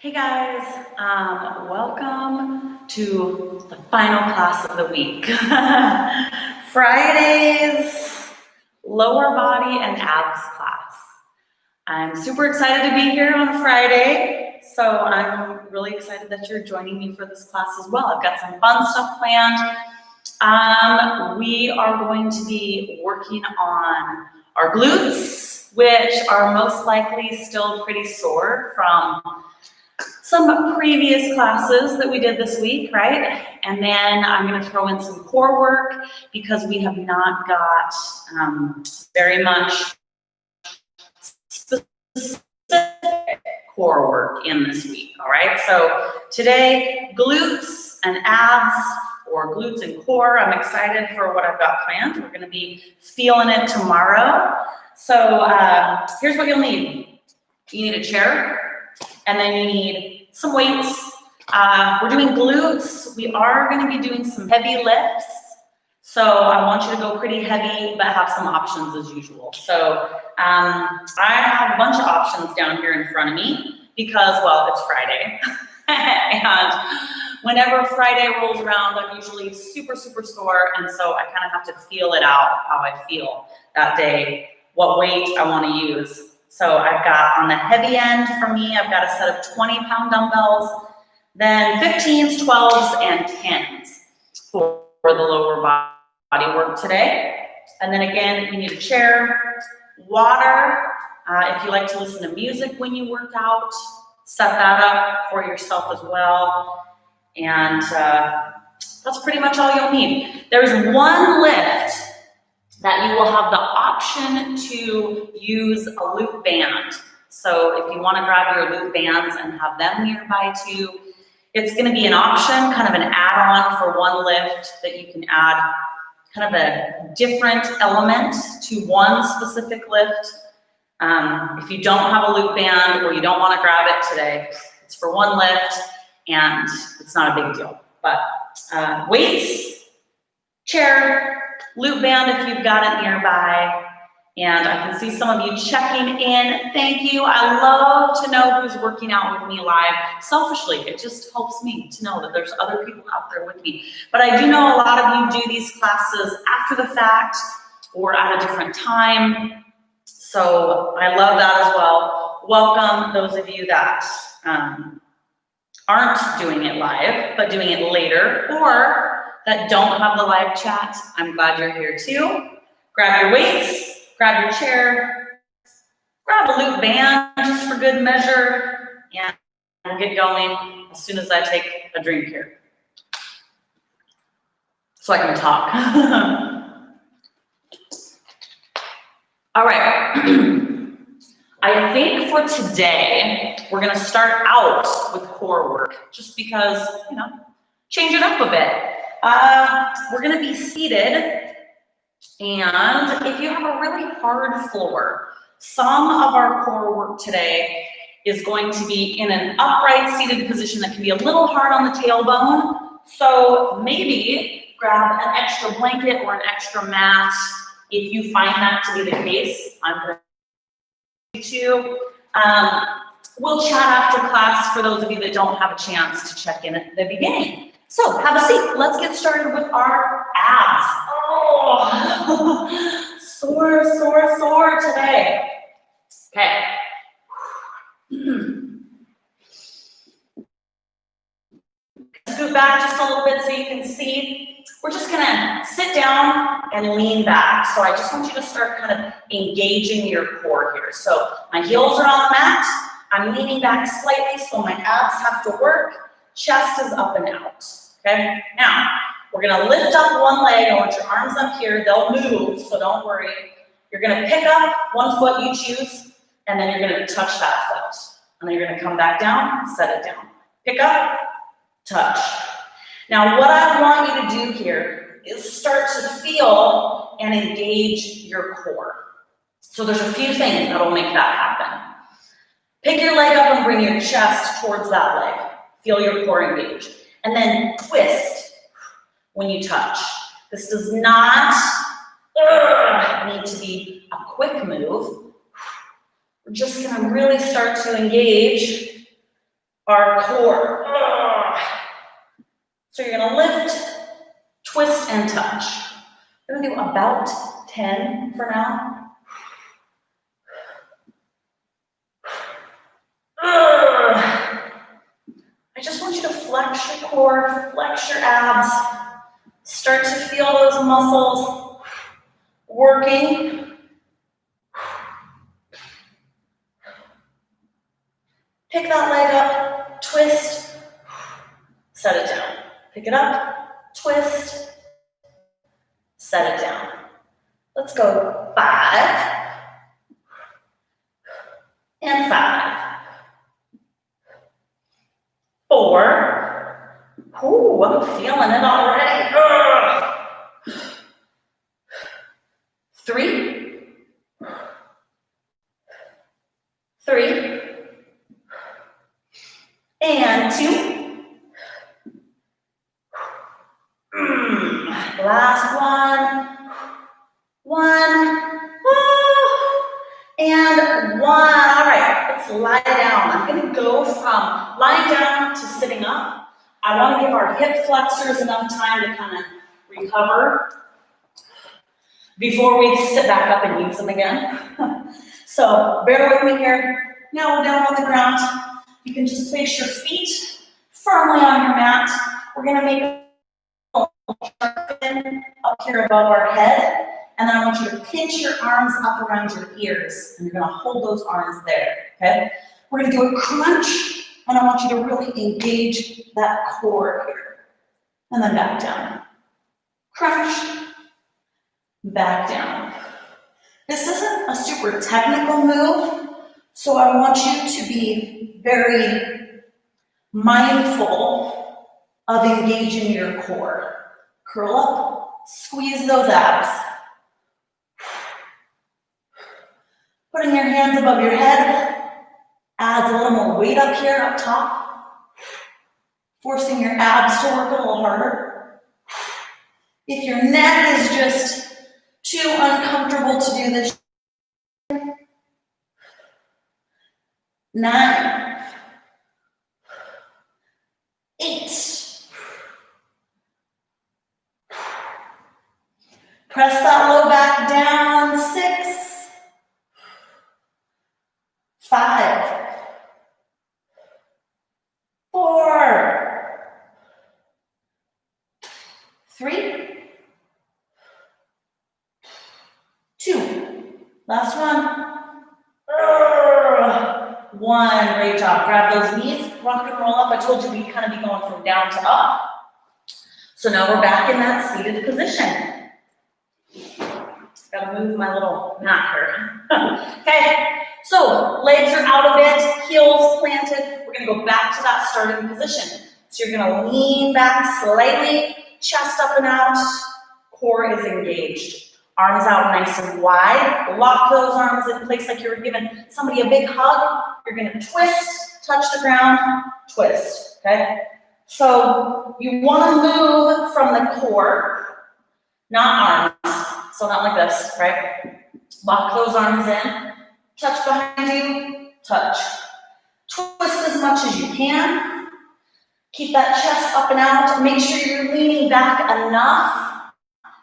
Hey guys, welcome to the final class of the week. Friday's lower body and abs class. I'm super excited to be here on Friday, so I'm really excited that you're joining me for this class as well. I've got some fun stuff planned. We are going to be working on our glutes, which are most likely still pretty sore from some previous classes that we did this week, right? And then I'm going to throw in some core work because we have not got very much specific core work in this week, all right? So today, glutes and abs, or glutes and core. I'm excited for what I've got planned. We're going to be feeling it tomorrow. So here's what you'll need. You need a chair, and then you need some weights. We're doing glutes. We are going to be doing some heavy lifts. So I want you to go pretty heavy, but have some options as usual. So I have a bunch of options down here in front of me because, well, it's Friday. And whenever Friday rolls around, I'm usually super, super sore. And so I kind of have to feel it out, how I feel that day, what weight I want to use. So I've got on the heavy end for me, I've got a set of 20-pound dumbbells, then 15s, 12s, and 10s for the lower body work today. And then again, you need a chair, water. If you like to listen to music when you work out, set that up for yourself as well. And that's pretty much all you'll need. There's one lift that you will have the option to use a loop band. So if you want to grab your loop bands and have them nearby too, it's going to be an option, kind of an add-on for one lift that you can add kind of a different element to one specific lift. If you don't have a loop band or you don't want to grab it today, it's for one lift and it's not a big deal. But weights, chair, loop band if you've got it nearby. And I can see some of you checking in. Thank you. I love to know who's working out with me live. Selfishly, it just helps me to know that there's other people out there with me. But I do know a lot of you do these classes after the fact or at a different time. So I love that as well. Welcome those of you that aren't doing it live, but doing it later, or that don't have the live chat. I'm glad you're here too. Grab your weights, grab your chair, grab a loop band just for good measure, and we'll get going as soon as I take a drink here. So I can talk. All right. I think for today, we're gonna start out with core work, just because, change it up a bit. We're gonna be seated, and if you have a really hard floor, some of our core work today is going to be in an upright seated position that can be a little hard on the tailbone. So maybe grab an extra blanket or an extra mat if you find that to be the case. I'm gonna to. We'll chat after class for those of you that don't have a chance to check in at the beginning. So have a seat. Let's get started with our abs. Oh, sore, sore, sore today. Okay. Scoot back just a little bit so you can see. We're just gonna sit down and lean back. So I just want you to start kind of engaging your core here. So my heels are on the mat. I'm leaning back slightly so my abs have to work. Chest is up and out, okay? Now, we're gonna lift up one leg. I want your arms up here. They'll move, so don't worry. You're gonna pick up one foot you choose, and then you're gonna touch that foot. And then you're gonna come back down, set it down. Pick up, touch. Now, what I want you to do here is start to feel and engage your core. So there's a few things that'll make that happen. Pick your leg up and bring your chest towards that leg. Feel your core engage. And then twist when you touch. This does not need to be a quick move. We're just gonna really start to engage our core. So you're gonna lift, twist, and touch. We're gonna do about 10 for now. I just want you to flex your core, flex your abs, start to feel those muscles working. Pick that leg up, twist, set it down. Pick it up, twist, set it down. Let's go 5 and 5. 4. Ooh, I'm feeling it already. 3. 3. And 2. Last one. 1. And 1. All right, let's lie down. I'm going to go from lying down to sitting up. I want to give our hip flexors enough time to kind of recover before we sit back up and use them again. So bear with me here. Now we're down on the ground. You can just place your feet firmly on your mat. We're going to make a up here above our head. And then I want you to pinch your arms up around your ears. And you're going to hold those arms there, okay? We're going to do a crunch. And I want you to really engage that core here. And then back down. Crunch. Back down. This isn't a super technical move, so I want you to be very mindful of engaging your core. Curl up, squeeze those abs. Putting your hands above your head adds a little more weight up here, up top. Forcing your abs to work a little harder. If your neck is just too uncomfortable to do this, 9, 8. Press that low back down, 6, 5, 4, 3, 2. Last one. 1. Great job. Grab those knees, rock and roll up. I told you we'd kind of be going from down to up. So now we're back in that seated position. Gotta move my little mat here. Okay, so legs are out a bit, heels planted. We're gonna go back to that starting position. So you're gonna lean back slightly, chest up and out, core is engaged. Arms out nice and wide. Lock those arms in place like you were giving somebody a big hug. You're gonna twist, touch the ground, twist, okay? So you wanna move from the core, not arms. So not like this, right? Lock those arms in, touch behind you, touch. Twist as much as you can. Keep that chest up and out. Make sure you're leaning back enough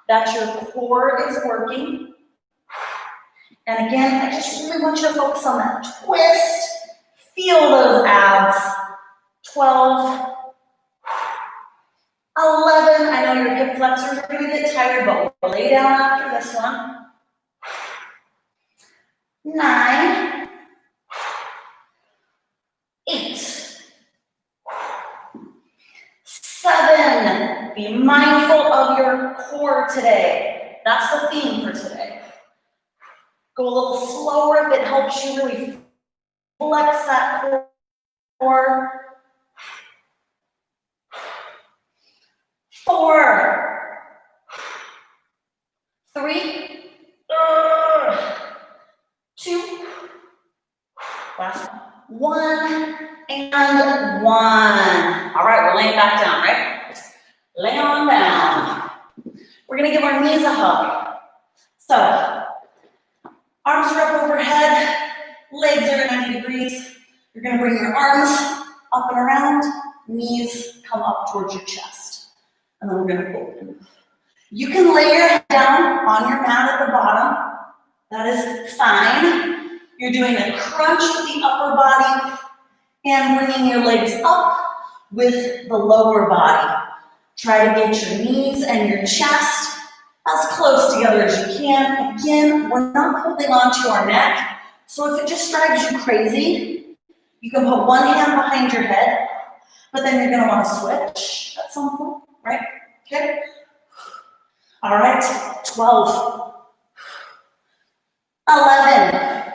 that your core is working. And again, I just really want you to focus on that twist. Feel those abs. 12, 11, I know your hip flexors are gonna get tired, but we'll lay down after this one. 9, 8, 7, be mindful of your core today. That's the theme for today. Go a little slower if it helps you really flex that core. 4, 3, 2, last one, and 1. All right, we're laying back down, right? Lay on down. We're gonna give our knees a hug. So, arms are up overhead, legs are at 90 degrees. You're gonna bring your arms up and around, knees come up towards your chest. And then we're gonna open. You can lay your head down on your mat at the bottom. That is fine. You're doing a crunch with the upper body and bringing your legs up with the lower body. Try to get your knees and your chest as close together as you can. Again, we're not holding on to our neck, so if it just drives you crazy, you can put one hand behind your head, but then you're gonna wanna switch at some point, right? Okay? All right, 12, 11,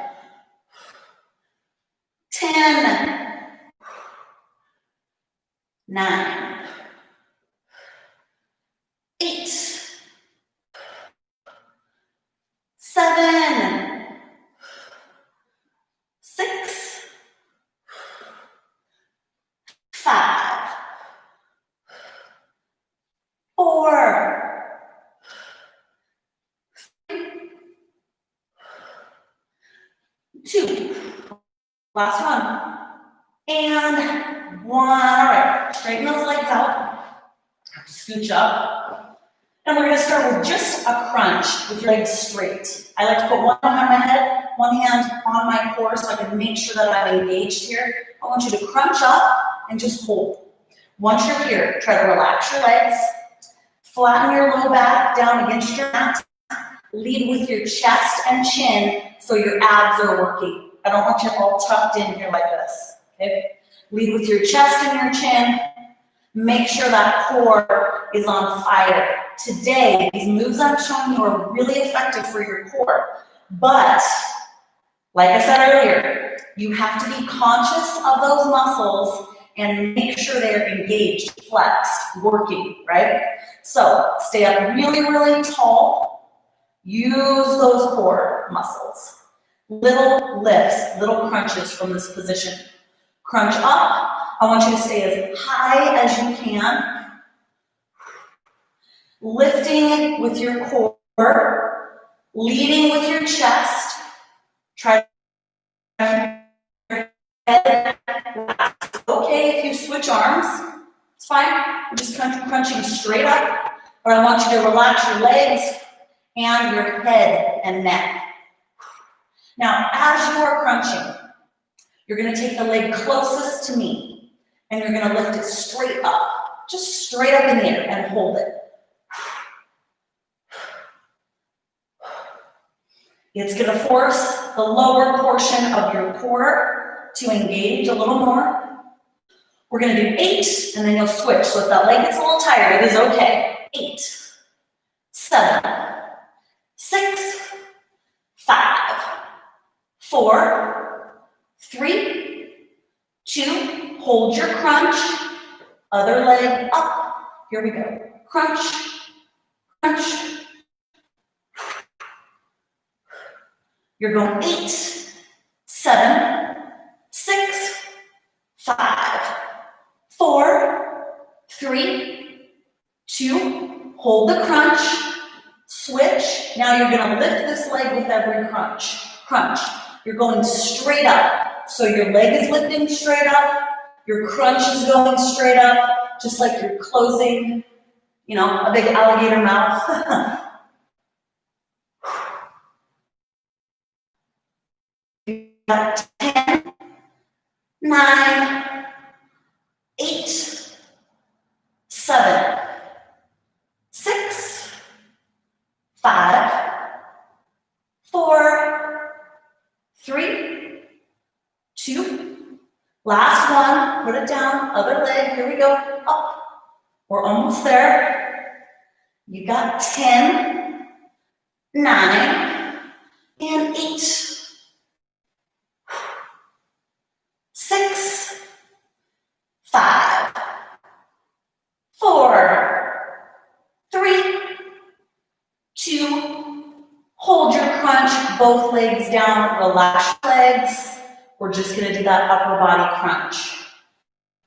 10, 9, 8, 7, 6, 5, 4, 2, last one, and 1. All right, straighten those legs out, scooch up, and we're gonna start with just a crunch with your legs straight. I like to put one hand on my head, one hand on my core so I can make sure that I'm engaged here. I want you to crunch up and just hold. Once you're here, try to relax your legs, flatten your low back down against your mat, lead with your chest and chin so your abs are working. I don't want you all tucked in here like this, okay? Lead with your chest and your chin. Make sure that core is on fire. Today, these moves I'm showing you are really effective for your core. But, like I said earlier, you have to be conscious of those muscles and make sure they're engaged, flexed, working, right? So, stay up really, really tall. Use those core muscles. Little lifts, little crunches from this position. Crunch up. I want you to stay as high as you can. Lifting with your core, leading with your chest. Try to head. Okay, if you switch arms, it's fine. You're just crunching straight up. But I want you to relax your legs and your head and neck. Now, as you are crunching, you're going to take the leg closest to me, and you're going to lift it straight up, just straight up in the air, and hold it. It's going to force the lower portion of your core to engage a little more. We're going to do 8, and then you'll switch. So if that leg gets a little tired, it is okay. 8, 7, 6, 5, 4, 3, 2, hold your crunch, other leg up, here we go, crunch, crunch, you're going 8, 7, 6, 5, 4, 3, 2, hold the crunch, switch, now you're going to lift this leg with every crunch, crunch. You're going straight up. So your leg is lifting straight up, your crunch is going straight up, just like you're closing, you know, a big alligator mouth. You got 10, 9, 8, 7, 6, 5, 4, 3, 2, last one, put it down, other leg, here we go, up. We're almost there. You got 10, 9, and 8, 6, 5, 4, 3, 2, hold your crunch, both legs down, relax your legs. We're just gonna do that upper body crunch.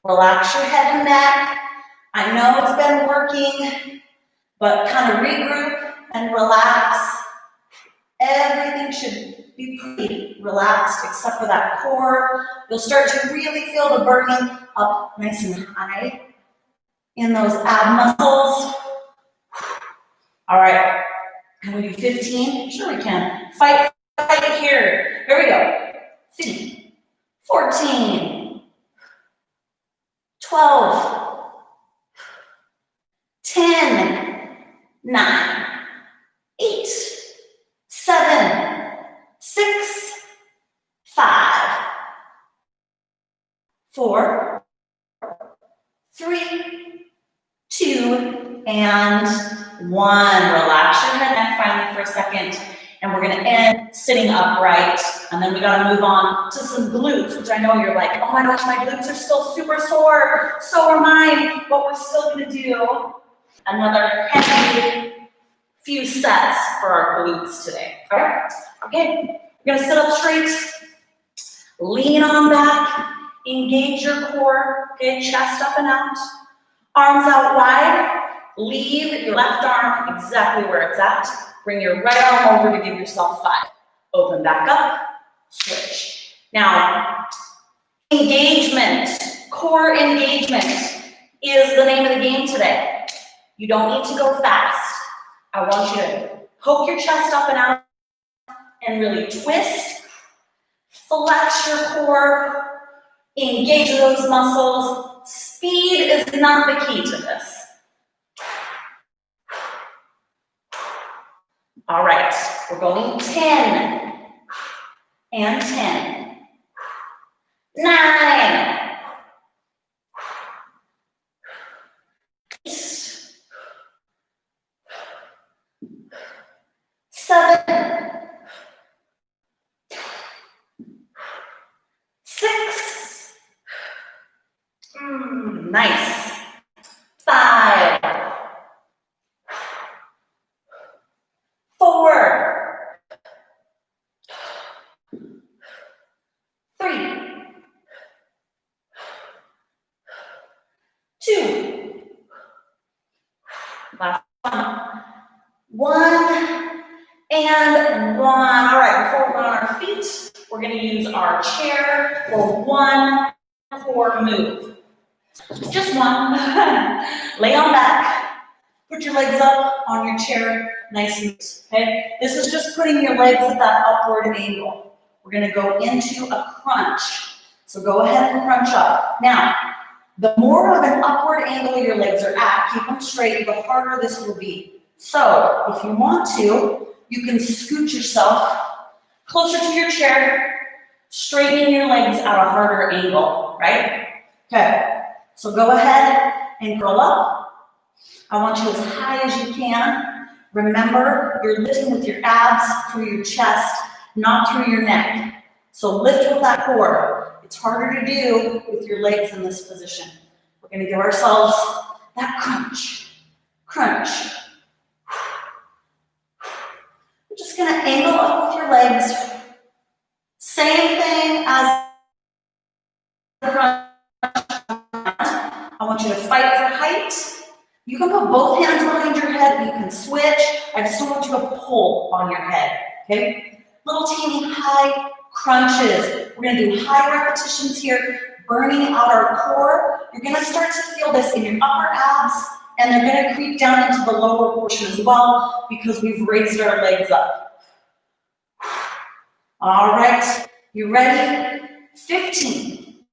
Relax your head and neck. I know it's been working, but kind of regroup and relax. Everything should be be pretty relaxed except for that core. You'll start to really feel the burning up nice and high in those ab muscles. All right, can we do 15? Sure we can. Fight here. Here we go. 15, 14, 12, 10, 9, 8, 7, 6, 5, 4, 3, 2, and 1. Relax your head and neck finally for a second. And we're gonna end sitting upright. And then we gotta move on to some glutes, which I know you're like, oh my gosh, my glutes are still super sore. So are mine. But we're still gonna do another heavy few sets for our glutes today. All right? Okay, we're gonna sit up straight, lean on back, engage your core, okay, chest up and out, arms out wide, leave your left arm exactly where it's at, bring your right arm over to give yourself 5. Open back up, switch. Now, engagement, core engagement is the name of the game today. You don't need to go fast. I want you to poke your chest up and out and really twist, flex your core, engage those muscles. Speed is not the key to this. All right, we're going 10 and 10, 9, 8, 7, 6, nice, 5, 4, 3, 2, last one, and 1. All right, before we go on our feet, we're going to use our chair for one core move. Just one. Lay on back. Put your legs up on your chair, nice and neat, okay? This is just putting your legs at that upward angle. We're going to go into a crunch. So go ahead and crunch up. Now, the more of an upward angle your legs are at, keep them straight, the harder this will be. So, if you want to, you can scoot yourself closer to your chair, straightening your legs at a harder angle, right? Okay, so go ahead and curl up. I want you as high as you can. Remember, you're lifting with your abs through your chest, not through your neck. So lift with that core. It's harder to do with your legs in this position. We're going to give ourselves that crunch. Crunch. We're just going to angle up with your legs. Same thing as the crunch. I want you to fight for height. You can put both hands behind your head. You can switch. I just don't want you to pull on your head. Okay? Little teeny high crunches. We're going to do high repetitions here, burning out our core. You're going to start to feel this in your upper abs, and they're going to creep down into the lower portion as well because we've raised our legs up. All right, you ready? 15,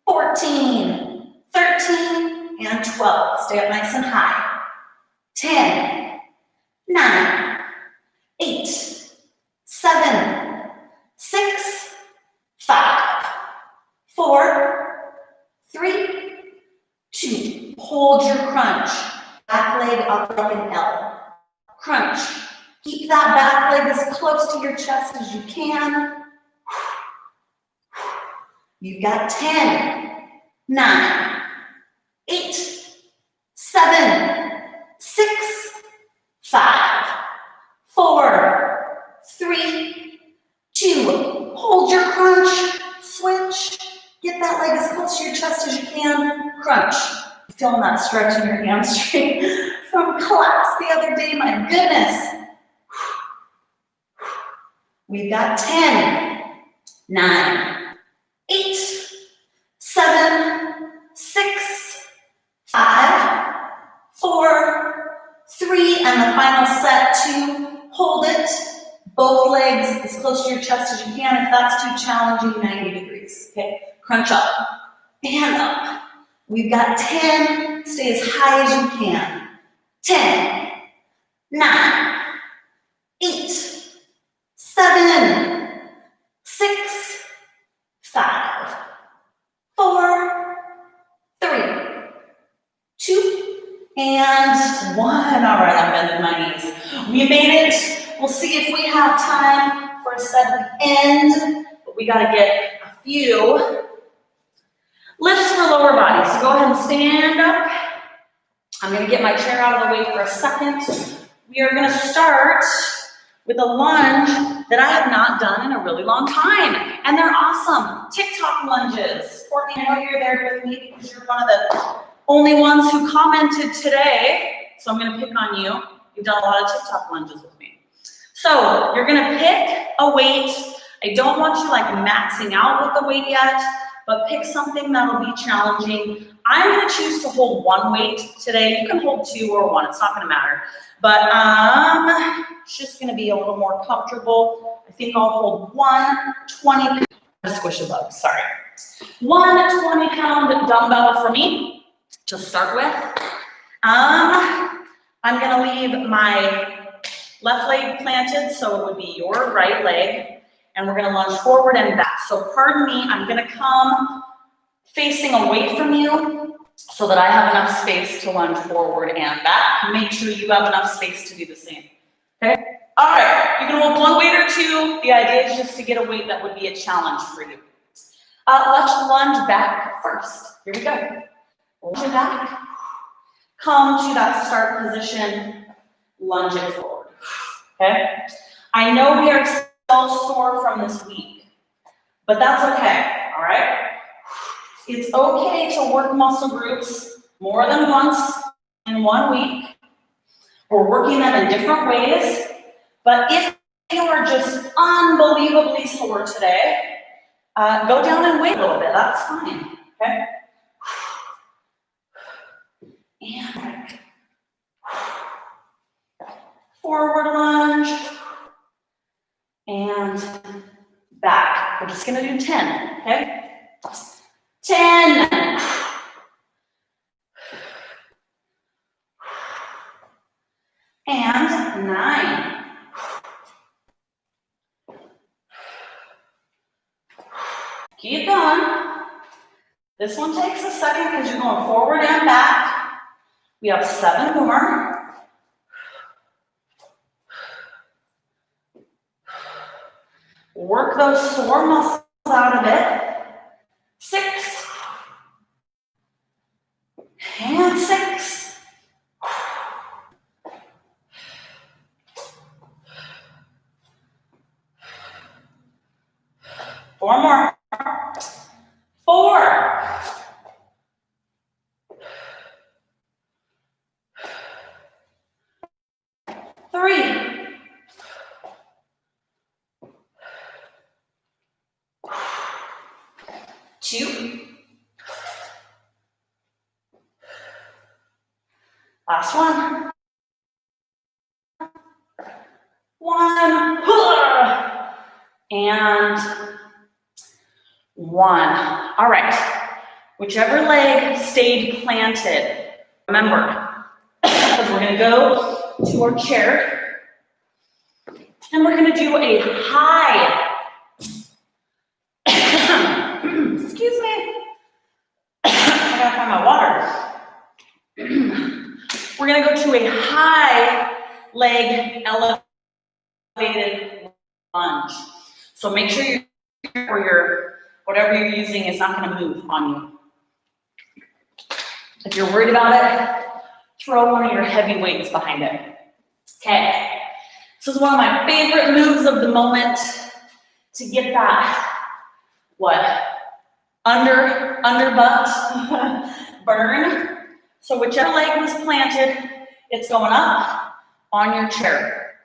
14, 13, and 12. Stay up nice and high. 10, 9, 8, 7, 6, 5, 4, 3, 2. Hold your crunch. Back leg upright in L. Crunch. Keep that back leg as close to your chest as you can. You've got 10, 9, 8, 7, 6, 5, 4, 3, 2. Hold your crunch. Switch. Get that leg as close to your chest as you can. Crunch. Feeling that stretch in your hamstring from class the other day, my goodness. We've got 10, 9, 8, 7, 6, 5, 4, 3, and the final set, 2. Hold it. Both legs as close to your chest as you can. If that's too challenging, 90 degrees. Okay? Crunch up and up. We've got 10. Stay as high as you can. 10, 9, 8, 7, 6, 5, 4, 3, 2, and 1. All right, I'm bending my knees. We made it. We'll see if we have time for a set at the end, but we got to get a few lifts for lower body. So go ahead and stand up. I'm going to get my chair out of the way for a second. We are going to start with a lunge that I have not done in a really long time, and they're awesome. Tick-Tock lunges. Courtney, I know you're there with me because you're one of the only ones who commented today, so I'm going to pick on you. You've done a lot of Tick-Tock lunges with me. So you're going to pick a weight. I don't want you like maxing out with the weight yet, but pick something that'll be challenging. I'm going to choose to hold one weight today. You can hold 2 or 1. It's not going to matter. But it's just going to be a little more comfortable. I think I'll hold 1 20. Squish a bug, sorry. 1 20-pound dumbbell for me to start with. I'm going to leave my left leg planted, so it would be your right leg. And we're going to lunge forward and back. So pardon me, I'm going to come facing away from you so that I have enough space to lunge forward and back. Make sure you have enough space to do the same. Okay? All right, you can hold 1 weight or 2. The idea is just to get a weight that would be a challenge for you. Let's lunge back first. Here we go. Lunge back. Come to that start position. Lunge it forward. Okay? I know we are all sore from this week, but that's okay, all right? It's okay to work muscle groups more than once in 1 week. We're working them in different ways, but if you are just unbelievably sore today, go down and wait a little bit, that's fine, okay? And forward lunge. And back. We're just going to do 10, okay? 10. And 9. Keep going. This one takes a second because you're going forward and back. We have 7 more. Work those sore muscles out of it. 6. And 6. 4 more. 4. 3. 2. Last one. 1. And 1. All right. Whichever leg stayed planted. Remember, because we're going to go to our chair. And we're going to do a high. Excuse me. I gotta find my water. We're gonna go to a high leg elevated lunge. So make sure your whatever you're using is not gonna move on you. If you're worried about it, throw one of your heavy weights behind it. Okay. This is one of my favorite moves of the moment to get that, under butt burn. So whichever leg was planted, it's going up on your chair.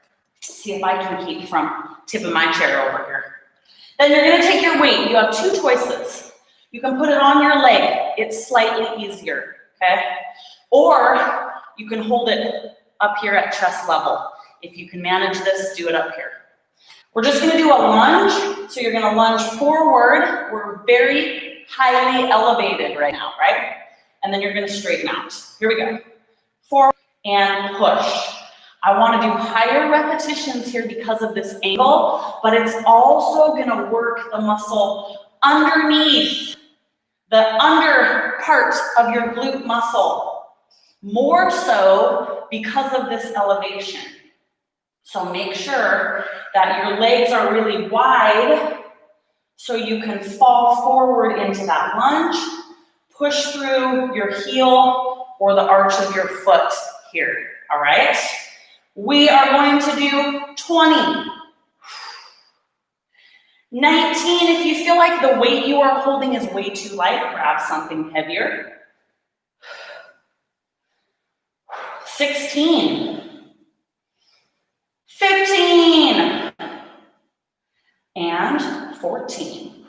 See if I can keep from tipping my chair over here. Then you're gonna take your weight. You have two choices. You can put it on your leg. It's slightly easier, okay? Or you can hold it up here at chest level. If you can manage this, do it up here. We're just gonna do a lunge. So you're gonna lunge forward. We're very highly elevated right now, right? And then you're gonna straighten out. Here we go. Forward and push. I wanna do higher repetitions here because of this angle, but it's also gonna work the muscle underneath, the under part of your glute muscle, more so because of this elevation. So make sure that your legs are really wide so you can fall forward into that lunge, push through your heel or the arch of your foot here, all right? We are going to do 20. 19, if you feel like the weight you are holding is way too light, grab something heavier. 16. 15. And 14.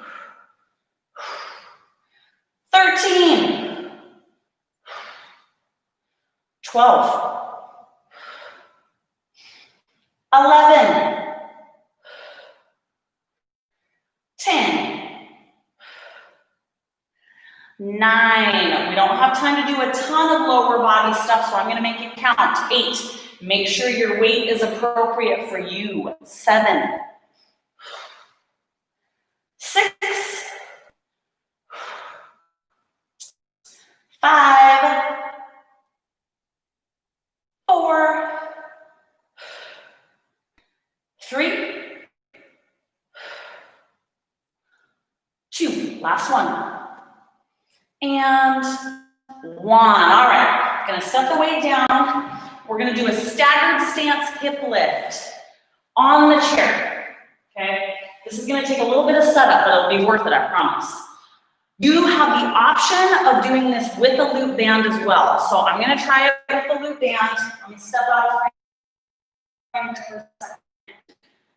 13. 12. 11, 10, 9. We don't have time to do a ton of lower body stuff, so I'm going to make it count. 8. Make sure your weight is appropriate for you. 7, 6, 5, 4, 3, 2, last one, and 1. All right, gonna set the weight down. We're gonna do a staggered stance hip lift on the chair, okay? This is gonna take a little bit of setup, but it'll be worth it, I promise. You have the option of doing this with a loop band as well. So I'm gonna try it with the loop band. Let me step out of frame for a second.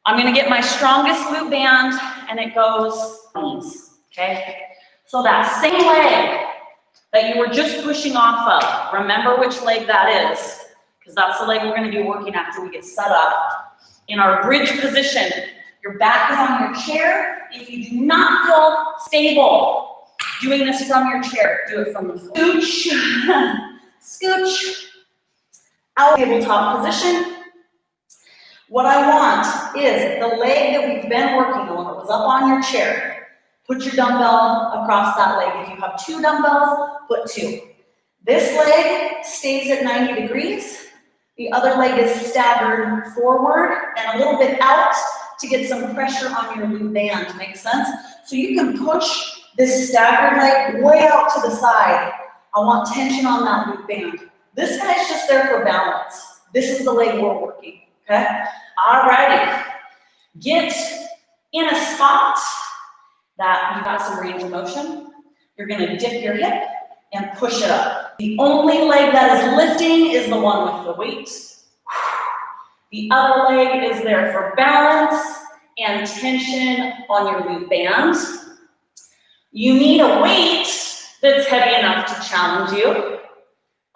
I'm gonna get my strongest loop band and it goes knees, okay? So that same leg that you were just pushing off of, remember which leg that is, because that's the leg we're gonna be working after we get set up. In our bridge position, your back is on your chair. If you do not feel stable doing this from your chair, do it from the scooch, scooch, out tabletop position. What I want is the leg that we've been working on, that was up on your chair. Put your dumbbell across that leg. If you have 2 dumbbells, put 2. This leg stays at 90 degrees. The other leg is staggered forward and a little bit out to get some pressure on your loop band. Make sense? So you can push this staggered leg way out to the side. I want tension on that loop band. This guy's just there for balance. This is the leg we're working. Okay? Alrighty. Get in a spot that you've got some range of motion. You're gonna dip your hip and push it up. The only leg that is lifting is the one with the weight. The other leg is there for balance and tension on your loop band. You need a weight that's heavy enough to challenge you.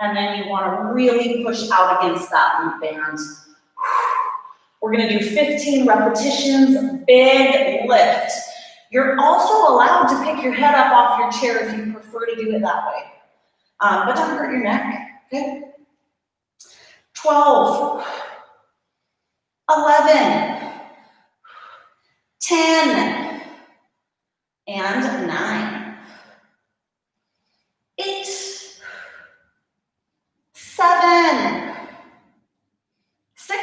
And then you wanna really push out against that loop band. We're gonna do 15 repetitions, big lift. You're also allowed to pick your head up off your chair if you prefer to do it that way. But don't hurt your neck, okay? 12, 11, 10, and 9, 8, 7, 6,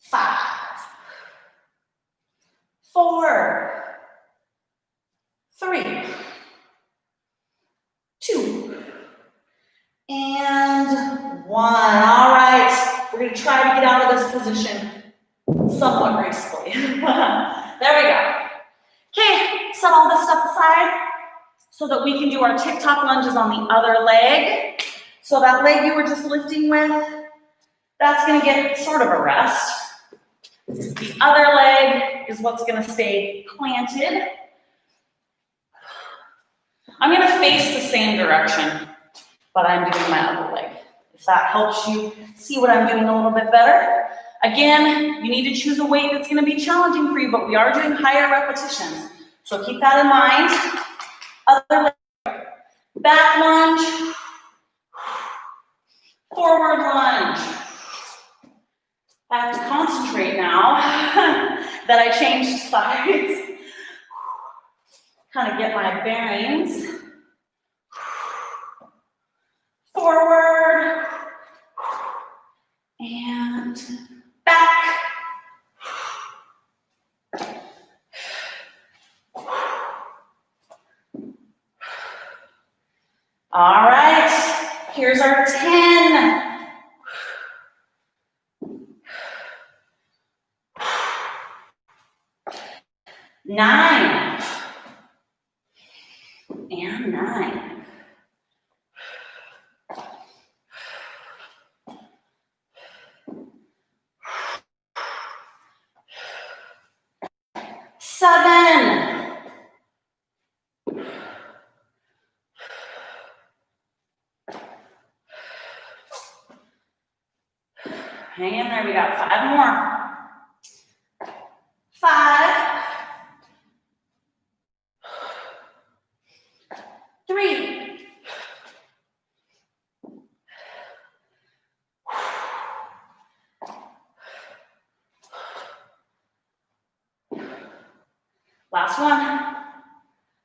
5, 4, 3, 2, and 1. All right, we're going to try to get out of this position somewhat gracefully. There we go. Okay, set all this stuff aside so that we can do our Tick-Tock lunges on the other leg. So that leg you were just lifting with, That's gonna get sort of a rest. The other leg is what's gonna stay planted. I'm gonna face the same direction, but I'm doing my other leg. If that helps you see what I'm doing a little bit better. Again, you need to choose a weight that's gonna be challenging for you, but we are doing higher repetitions. So keep that in mind. Other leg, back lunge, forward lunge. I have to concentrate now that I changed sides. Kind of get my bearings. Forward and back. All right, here's our 10. Nine. And 9. 7. 8. Hang in there, we got 5 more. 5. 3.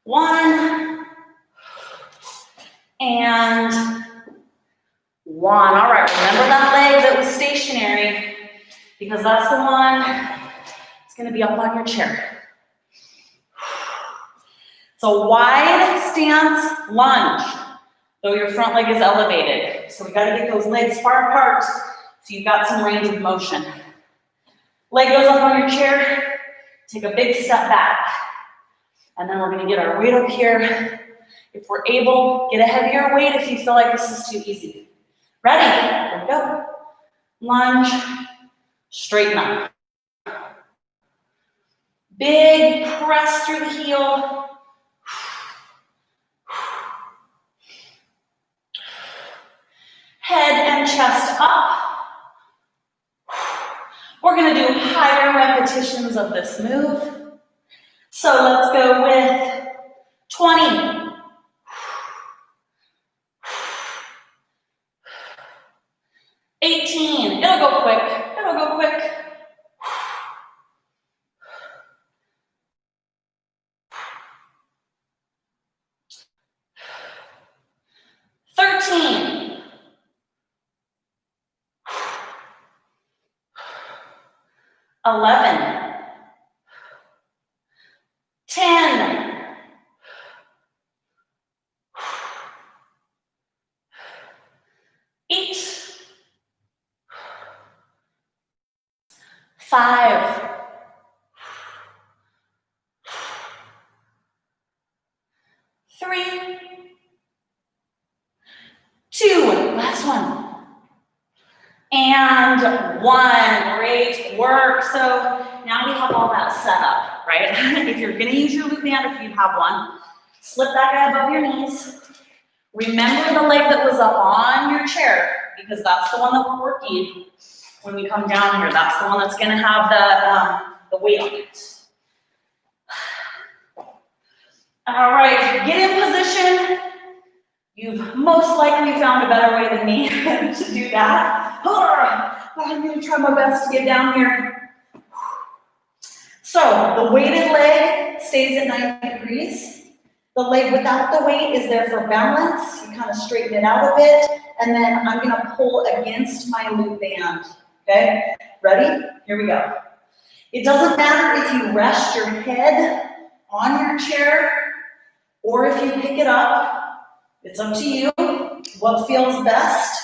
1. And 1. All right, remember that leg that was stationary, because that's the one that's going to be up on your chair. So wide stance lunge, though your front leg is elevated. So we got to get those legs far apart so you've got some range of motion. Leg goes up on your chair, take a big step back. And then we're going to get our weight up here. If we're able, get a heavier weight if you feel like this is too easy. Ready? Here we go. Lunge, straighten up. Big press through the heel. Head and chest up. We're going to do higher repetitions of this move. So let's go with 20. 18. It'll go quick. It'll go quick. 13. 11. 10. 8. 5. 3. 2. Last one. And 1. Great work. So now we have all that set up, right? If you're going to use your loop band, if you have one, slip that guy above your knees. Remember the leg that was up on your chair, because that's the one that we're working when we come down here. That's the one that's going to have the weight on it. All right, get in position. You've most likely found a better way than me to do that. I'm going to try my best to get down here. So the weighted leg stays at 90 degrees. The leg without the weight is there for balance. You kind of straighten it out a bit, and then I'm going to pull against my loop band. Okay, ready? Here we go. It doesn't matter if you rest your head on your chair or if you pick it up. It's up to you. What feels best?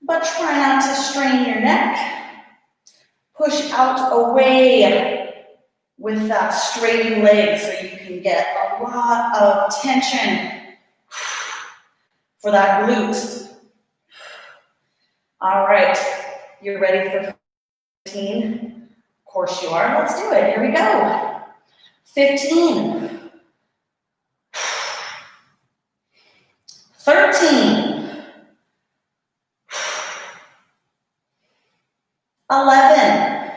But try not to strain your neck. Push out away with that straight leg so you can get a lot of tension for that glute. All right, you're ready for 15? Of course you are. Let's do it. Here we go. 15. 13. 11.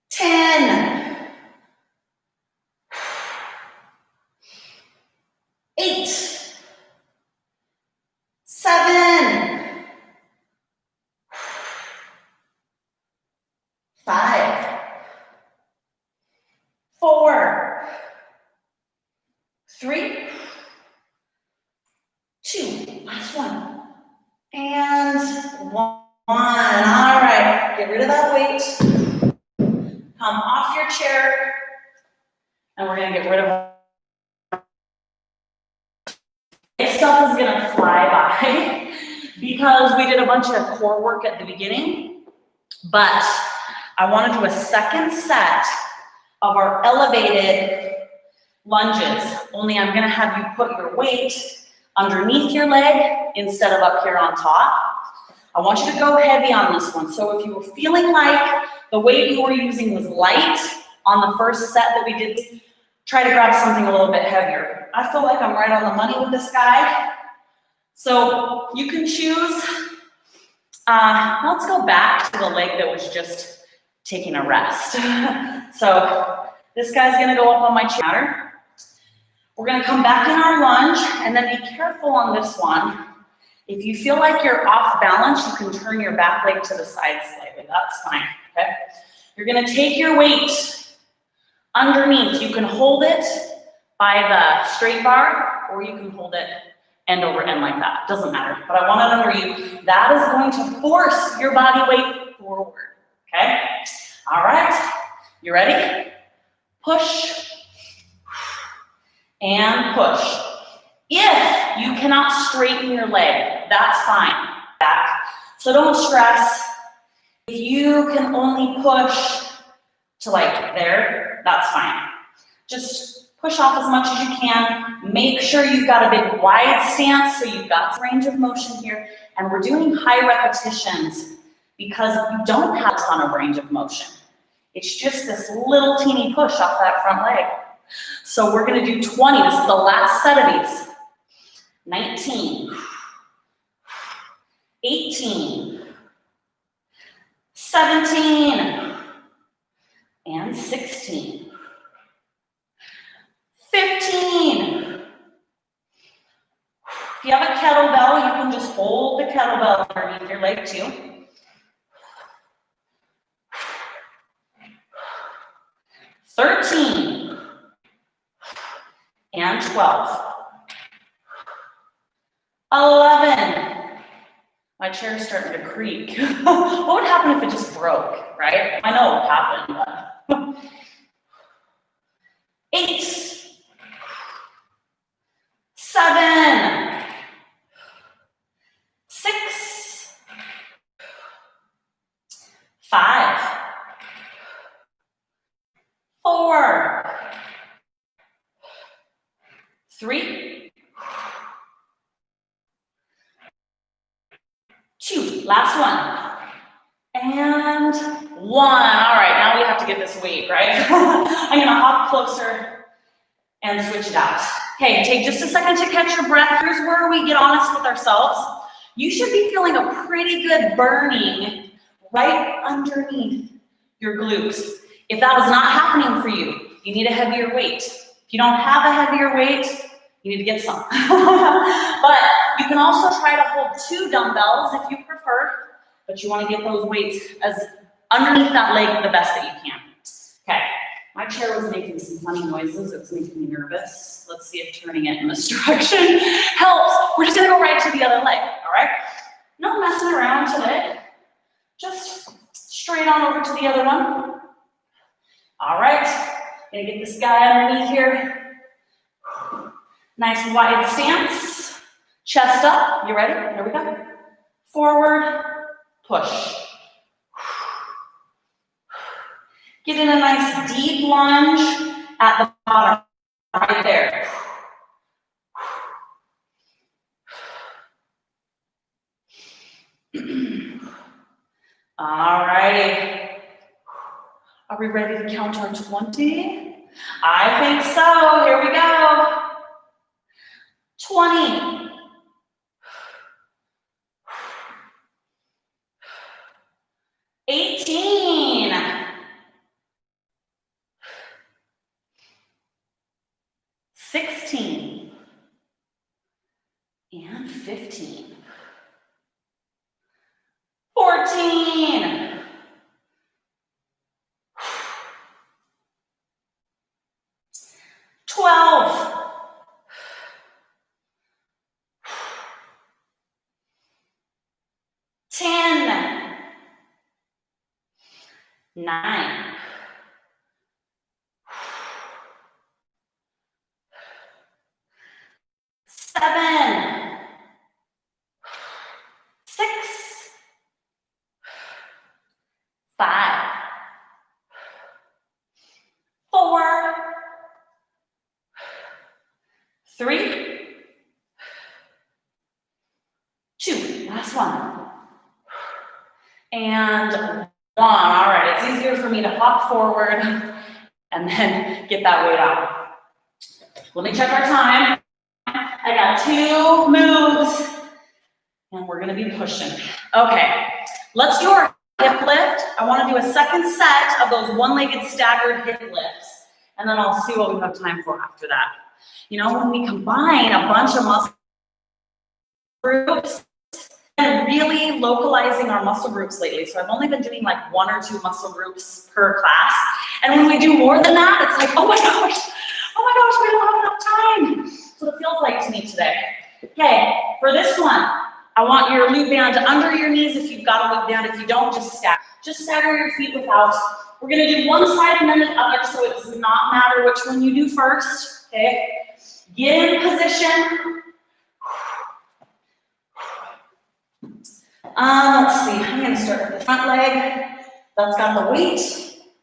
10. 8. 7. 5. 4. 3. 2. Last one. And 1. All right, get rid of that weight. Come off your chair. And we're going to get rid of this stuff is going to fly by because we did a bunch of core work at the beginning, but I want to do a second set of our elevated lunges, only I'm going to have you put your weight underneath your leg instead of up here on top. I want you to go heavy on this one. So if you were feeling like the weight you were using was light on the first set that we did, try to grab something a little bit heavier. I feel like I'm right on the money with this guy. So you can choose, let's go back to the leg that was just taking a rest. So this guy's gonna go up on my chair. We're gonna come back in our lunge and then be careful on this one. If you feel like you're off balance, you can turn your back leg to the side slightly. That's fine, okay? You're gonna take your weight underneath. You can hold it by the straight bar, or you can hold it end over end like that. Doesn't matter, but I want it under you. That is going to force your body weight forward, okay? All right, you ready? Push and push. If you cannot straighten your leg, that's fine. Back. So don't stress. If you can only push to like there, that's fine. Just push off as much as you can. Make sure you've got a big wide stance so you've got range of motion here. And we're doing high repetitions because you don't have a ton of range of motion. It's just this little teeny push off that front leg. So we're gonna do 20. This is the last set of these. 19, 18, 17, and 16, 15. If you have a kettlebell, you can just hold the kettlebell underneath your leg too. 13 and 12. 11. My chair's starting to creak. What would happen if it just broke, right? I know what happened, but 8, 7, 6, 5, 4, 3, 2, last one, and 1. All right, now we have to get this weight, right? I'm gonna hop closer and switch it out. Okay, take just a second to catch your breath. Here's where we get honest with ourselves. You should be feeling a pretty good burning right underneath your glutes. If that was not happening for you, you need a heavier weight. If you don't have a heavier weight, you need to get some. But you can also try to hold 2 dumbbells if you prefer, but you want to get those weights as underneath that leg the best that you can. Okay, my chair was making some funny noises. It's making me nervous. Let's see if turning it in this direction helps. We're just gonna go right to the other leg, all right? No messing around today. Just straight on over to the other one. All right, gonna get this guy underneath here. Nice wide stance, chest up. You ready? Here we go. Forward, push. Get in a nice deep lunge at the bottom, right there. All righty. Are we ready to count our 20? I think so. Here we go. 20. 18. 16. And 15. 14. 12. 10. 9. 7. 6. 5. 4. 3. 2. Last one. And 1. All right, it's easier for me to hop forward and then get that weight out. Let me check our time. I got 2 moves and we're gonna be pushing. Okay, let's do our hip lift. I wanna do a second set of those one-legged staggered hip lifts, and then I'll see what we have time for after that. You know, when we combine a bunch of muscle groups, and really localizing our muscle groups lately. So I've only been doing like 1 or 2 muscle groups per class. And when we do more than that, it's like, oh my gosh, we don't have enough time. So it feels like to me today. Okay, for this one, I want your loop band under your knees if you've got a loop band. If you don't, just stagger. Just stagger your feet without. We're gonna do one side and then the other, so it does not matter which one you do first, okay? Get in position. Let's see, I'm gonna start with the front leg. That's got the weight,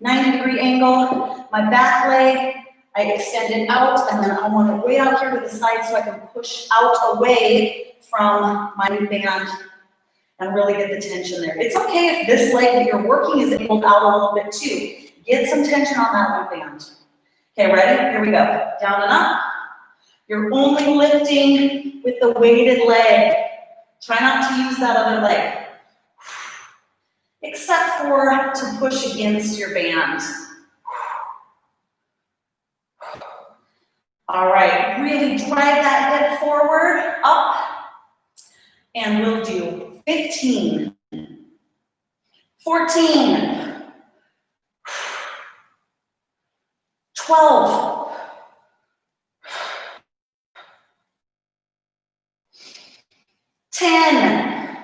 90-degree angle. My back leg, I extend it out, and then I want it way out here to the side so I can push out away from my loop band and really get the tension there. It's okay if this leg that you're working is angled out a little bit too. Get some tension on that loop band. Okay, ready? Here we go. Down and up. You're only lifting with the weighted leg. Try not to use that other leg, except for to push against your band. All right, really drive that hip forward, up, and we'll do 15, 14, 12, 10,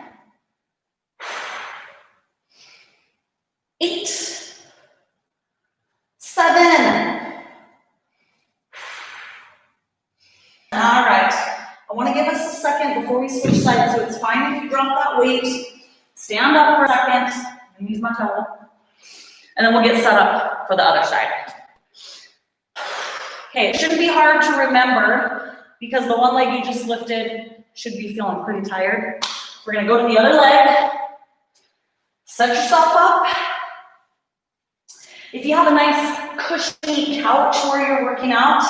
8, 7. All right, I want to give us a second before we switch sides, so it's fine if you drop that weight. Stand up for a second, and use my towel, and then we'll get set up for the other side. Okay, it shouldn't be hard to remember because the one leg you just lifted should be feeling pretty tired. We're gonna go to the other leg. Set yourself up. If you have a nice cushiony couch where you're working out,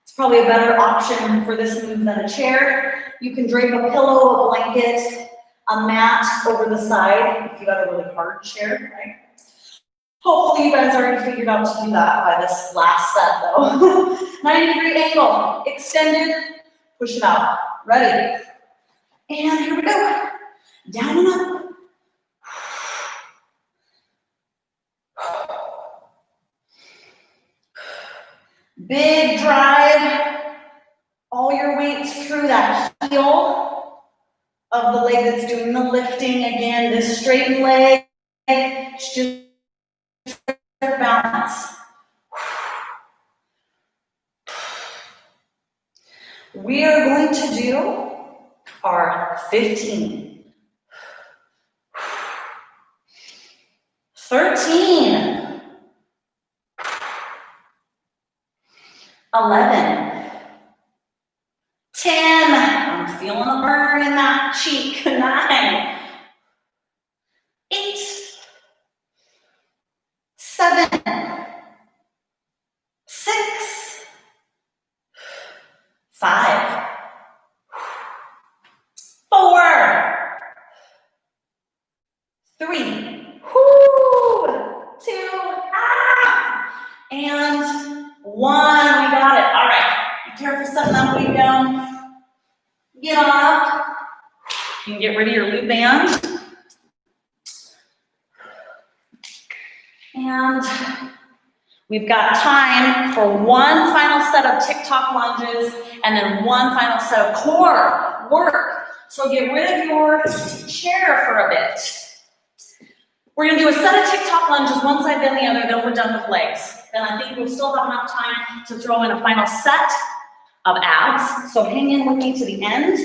it's probably a better option for this move than a chair. You can drape a pillow, a blanket, a mat over the side if you got a really hard chair, right? Hopefully you guys already figured out to do that by this last set though. 90-degree angle, extended, push it out. Ready? And here we go. Down and up. Big drive. All your weights through that heel of the leg that's doing the lifting. Again, this straightened leg, just balance. We are going to do our 15, 13, 11, 10, I'm feeling a burn in that cheek, 9, 3, whoo, 2, and 1. We got it. All right. Be careful setting that weight down. Get on up. You can get rid of your loop band. And we've got time for one final set of Tick-Tock lunges and then one final set of core work. So get rid of your chair for a bit. We're going to do a set of Tick-Tock lunges, one side then the other, then we're done with legs. Then I think we'll still have enough time to throw in a final set of abs. So hang in with me to the end.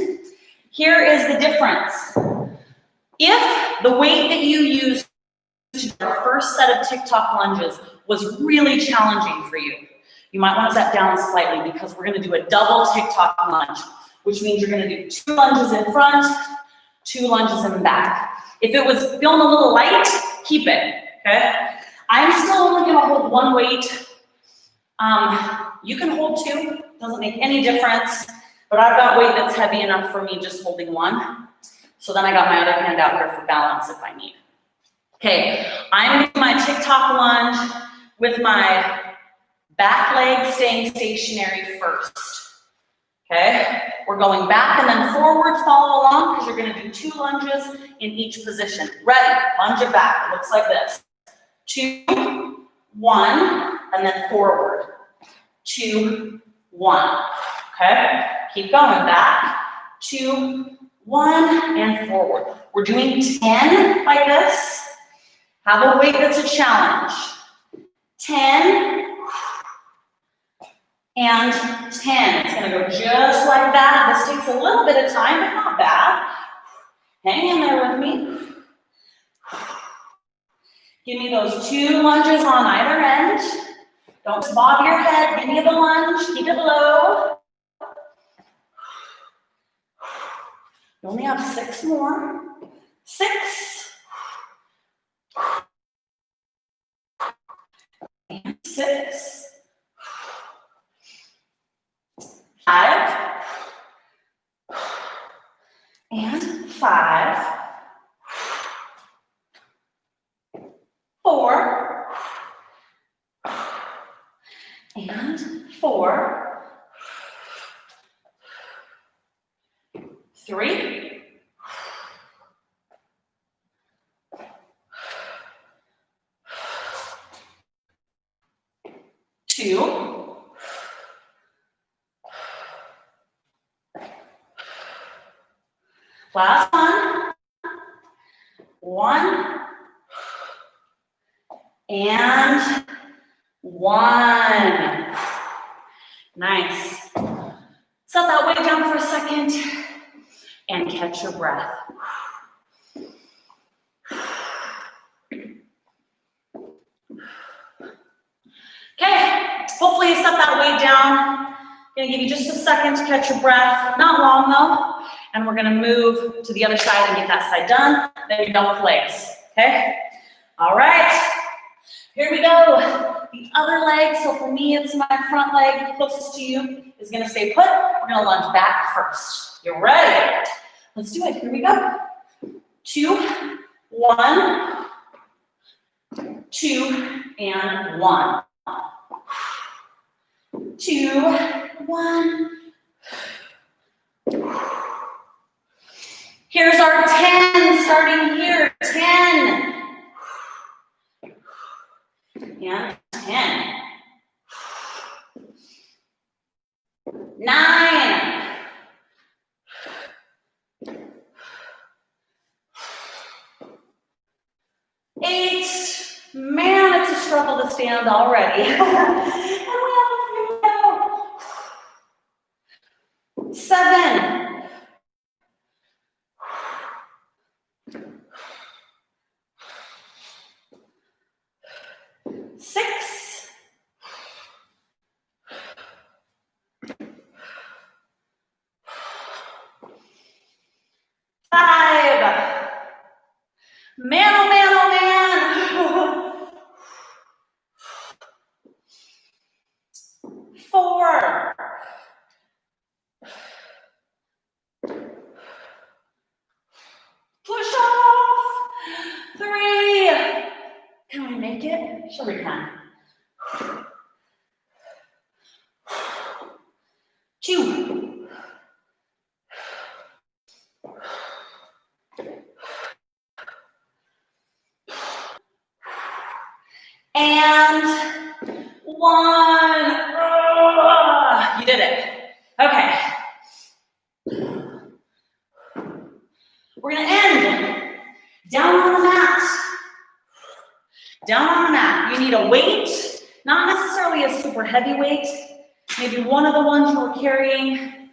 Here is the difference. If the weight that you used to do our first set of Tick-Tock lunges was really challenging for you, you might want to set down slightly because we're going to do a double Tick-Tock lunge, which means you're going to do 2 lunges in front, 2 lunges in back. If it was feeling a little light, keep it, okay? I'm still only going to hold one weight. You can hold 2, doesn't make any difference, but I've got weight that's heavy enough for me just holding 1. So then I got my other hand out here for balance if I need. Okay, I'm doing my Tick-Tock lunge with my back leg staying stationary first. Okay, we're going back and then forward, follow along because you're going to do 2 lunges in each position. Ready, lunge it back. It looks like this. 2, 1, and then forward. 2, 1. Okay, keep going back. 2, 1, and forward. We're doing 10 like this. Have a weight that's a challenge. 10 and 10. It's going to go just like that. This takes a little bit of time, but not bad. Hang in there with me. Give me those 2 lunges on either end. Don't just bob your head. Give me the lunge. Keep it low. You only have 6 more. 6. And 6. 5. And 5. 4. And 4. 3. 2. 1. And 1. Nice. Set that weight down for a second and catch your breath. Okay, hopefully you set that weight down. I'm gonna give you just a second to catch your breath. Not long though. And we're gonna move to the other side and get that side done. Then you're done with legs, okay? All right, here we go. The other leg, so for me, it's my front leg closest to you, is gonna stay put. We're gonna lunge back first. You ready? Let's do it, here we go. 2, 1, 2, and 1. 2, 1. Here's our 10, starting here, 10. And 10. 9. 8. Man, it's a struggle to stand already. And we have a few to go. 7. 6. 5. Man, oh man, oh man. 4. 3. make it? Sure we can. 2. And 1. You did it. Okay. We're gonna end down on the mat. Down on the mat. You need a weight, not necessarily a super heavy weight, maybe one of the ones you were carrying.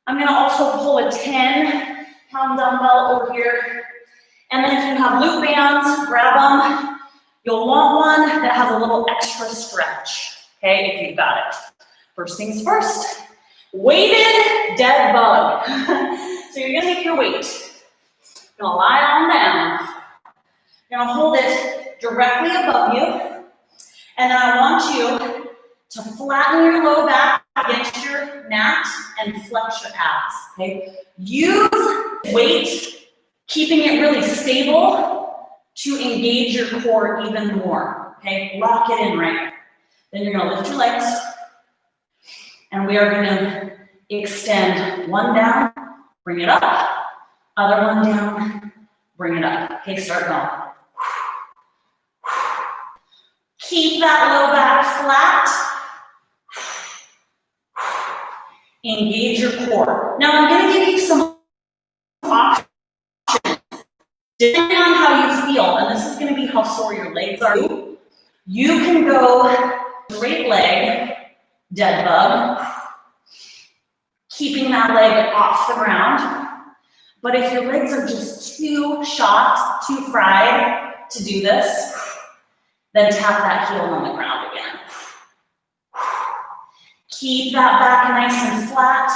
I'm gonna also pull a 10-pound dumbbell over here. And then if you have loop bands, grab them. You'll want one that has a little extra stretch, okay, if you've got it. First things first, weighted dead bug. So you're gonna take your weight, you're gonna lie on down. You're gonna hold it directly above you. And then I want you to flatten your low back against your mat and flex your abs, okay? Use weight, keeping it really stable to engage your core even more, okay? Lock it in right. Then you're gonna lift your legs, and we are gonna extend one down, bring it up, other one down, bring it up. Okay, start going. Keep that low back flat. Engage your core. Now I'm gonna give you some options. Depending on how you feel, and this is going to be how sore your legs are, you can go straight leg, dead bug, keeping that leg off the ground. But if your legs are just too shot, too fried to do this, then tap that heel on the ground again. Keep that back nice and flat.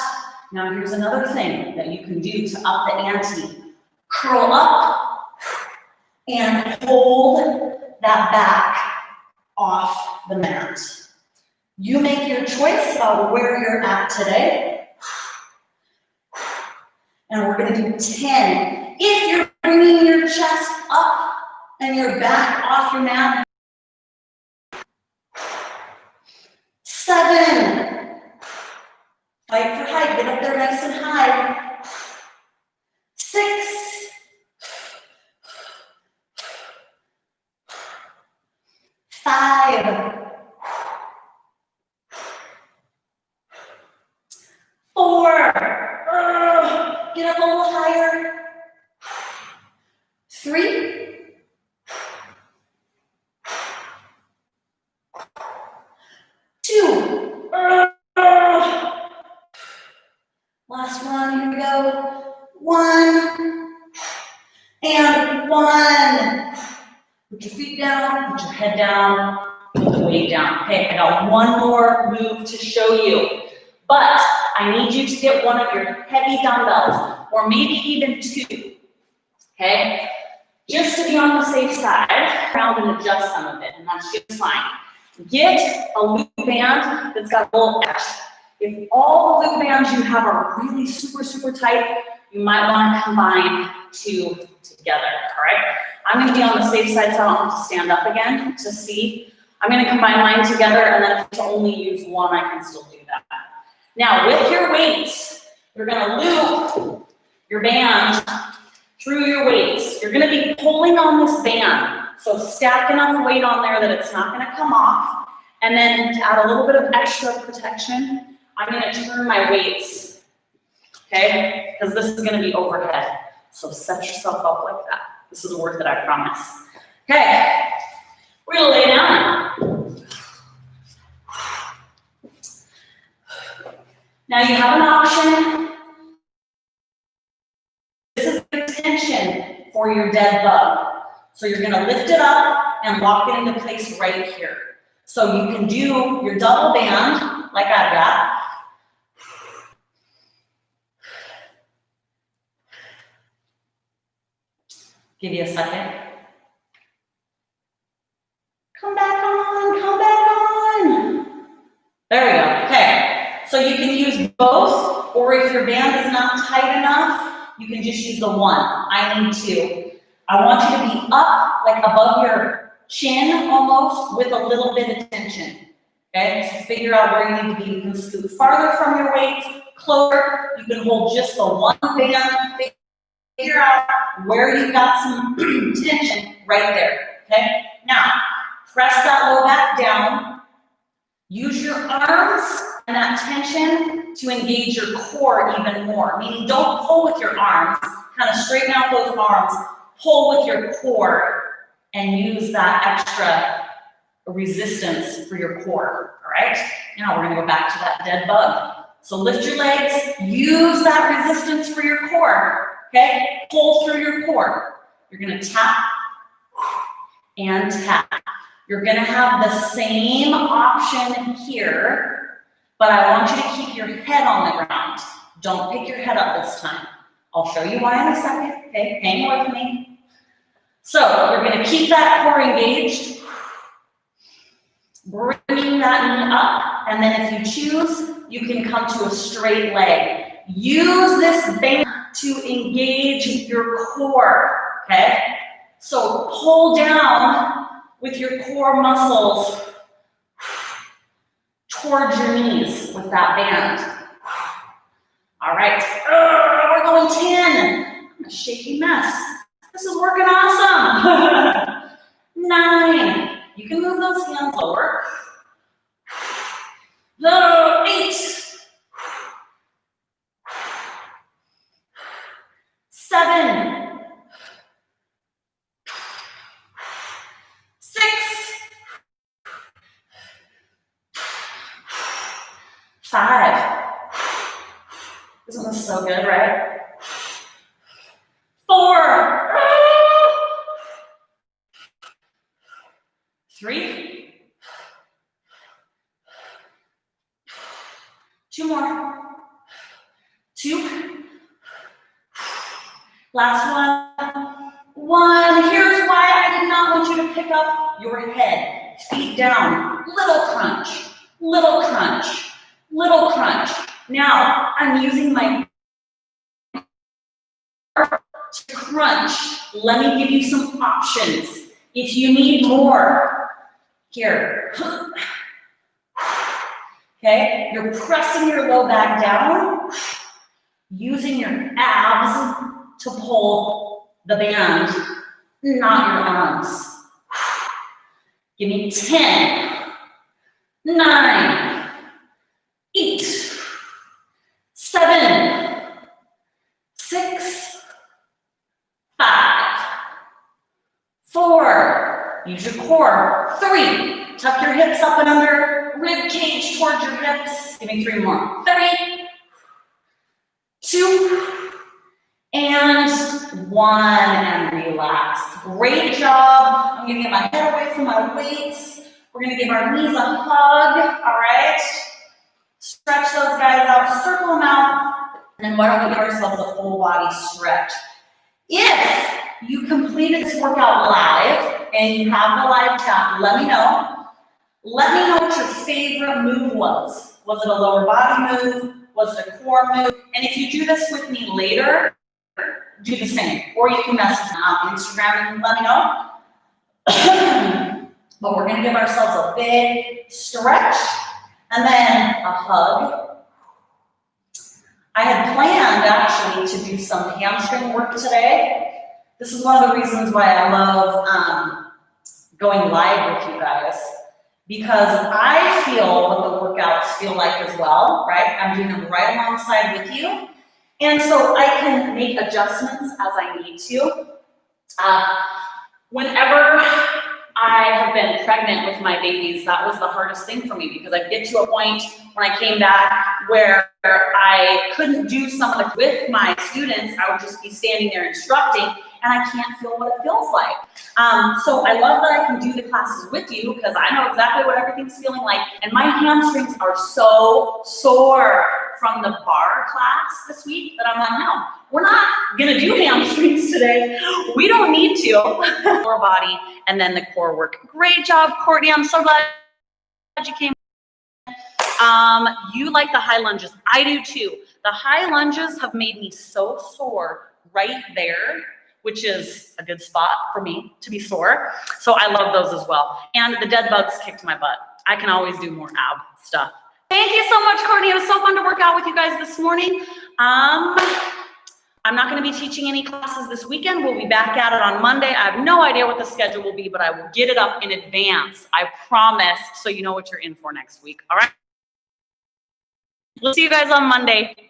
Now here's another thing that you can do to up the ante. Curl up and hold that back off the mat. You make your choice about where you're at today. And we're gonna do 10. If you're bringing your chest up and your back off your mat. 7. Fight for height, get up there nice and high. 6. 5. 4. Get up a little higher. 3. 2. Last one, here we go. 1. And 1. Put your feet down, put your head down, put the weight down. Okay, I got one more move to show you. But I need you to get one of your heavy dumbbells, or maybe even 2. Okay? Just to be on the safe side, around and adjust some of it, and that's just fine. Get a loop band that's got a little extra. If all the loop bands you have are really super, super tight, you might want to combine 2 together, all right? I'm going to be on the safe side so I don't have to stand up again to see. I'm going to combine mine together, and then if I only use one, I can still do that. Now, with your weights, you're going to loop your band through your weights. You're going to be pulling on this band, so stack enough weight on there that it's not going to come off. And then to add a little bit of extra protection, I'm going to turn my weights, okay? Because this is going to be overhead. So set yourself up like that. This is worth it, I promise. Okay, we're going to lay down. Now you have an option. This is the tension for your dead bug. So you're going to lift it up and lock it into place right here. So you can do your double band like I've got. Give you a second. Come back on, come back on. There we go, okay. So you can use both, or if your band is not tight enough, you can just use the one. I need 2. I want you to be up, like above your chin almost with a little bit of tension. Okay, so figure out where you need to be. You can scoot farther from your weights, closer. You can hold just the one band. Figure out where you've got some tension right there. Okay, now press that low back down. Use your arms and that tension to engage your core even more. Meaning, don't pull with your arms. Kind of straighten out those arms. Pull with your core and use that extra resistance for your core, all right? Now we're gonna go back to that dead bug. So lift your legs, use that resistance for your core, okay? Pull through your core. You're gonna tap and tap. You're gonna have the same option here, but I want you to keep your head on the ground. Don't pick your head up this time. I'll show you why in a second, okay? Hang with me. So you're gonna keep that core engaged, bringing that knee up, and then if you choose, you can come to a straight leg. Use this band to engage your core, okay? So pull down with your core muscles towards your knees with that band. All right, we're going 10. I'm a shaky mess. This is working awesome. 9. You can move those hands lower. 8. 7. 6. 5. Isn't this so good, right? 4. 3. 2 more. 2. Last one. 1. Here's why I did not want you to pick up your head. Feet down. Little crunch. Little crunch. Little crunch. Now, I'm using my to crunch. Let me give you some options. If you need more, here. Okay, you're pressing your low back down, using your abs to pull the band, not your arms. Give me 10, 9, 8, 7, 6, 5, 4, use your core, 3, tuck your hips up and under, rib cage towards your hips, give me 3 more, 3, 2, and 1, and relax. Great job. I'm gonna get my head away from my weights. We're gonna give our knees a hug, all right? Stretch those guys out, circle them out, and then why don't we give ourselves a full body stretch. If you completed this workout live and you have the live chat, let me know. Let me know what your favorite move was. Was it a lower body move? Was it a core move? And if you do this with me later, do the same. Or you can message me on Instagram and let me know. But we're gonna give ourselves a big stretch and then a hug. I had planned actually to do some hamstring work today. This is one of the reasons why I love going live with you guys, because I feel what the workouts feel like as well, right? I'm doing them right alongside with you. And so I can make adjustments as I need to. Whenever I have been pregnant with my babies, that was the hardest thing for me, because I'd get to a point when I came back where I couldn't do some of the with my students. I would just be standing there instructing, and I can't feel what it feels like. So I love that I can do the classes with you, because I know exactly what everything's feeling like, and my hamstrings are so sore from the bar class this week that I'm like, no, we're not gonna do hamstrings today. We don't need to. Core body and then the core work. Great job, Courtney. I'm so glad you came. You like the high lunges. I do too. The high lunges have made me so sore right there which is a good spot for me to be sore. So I love those as well. And the dead bugs kicked my butt. I can always do more ab stuff. Thank you so much, Courtney. It was so fun to work out with you guys this morning. I'm not going to be teaching any classes this weekend. We'll be back at it on Monday. I have no idea what the schedule will be, but I will get it up in advance. I promise, so you know what you're in for next week. All right? We'll see you guys on Monday.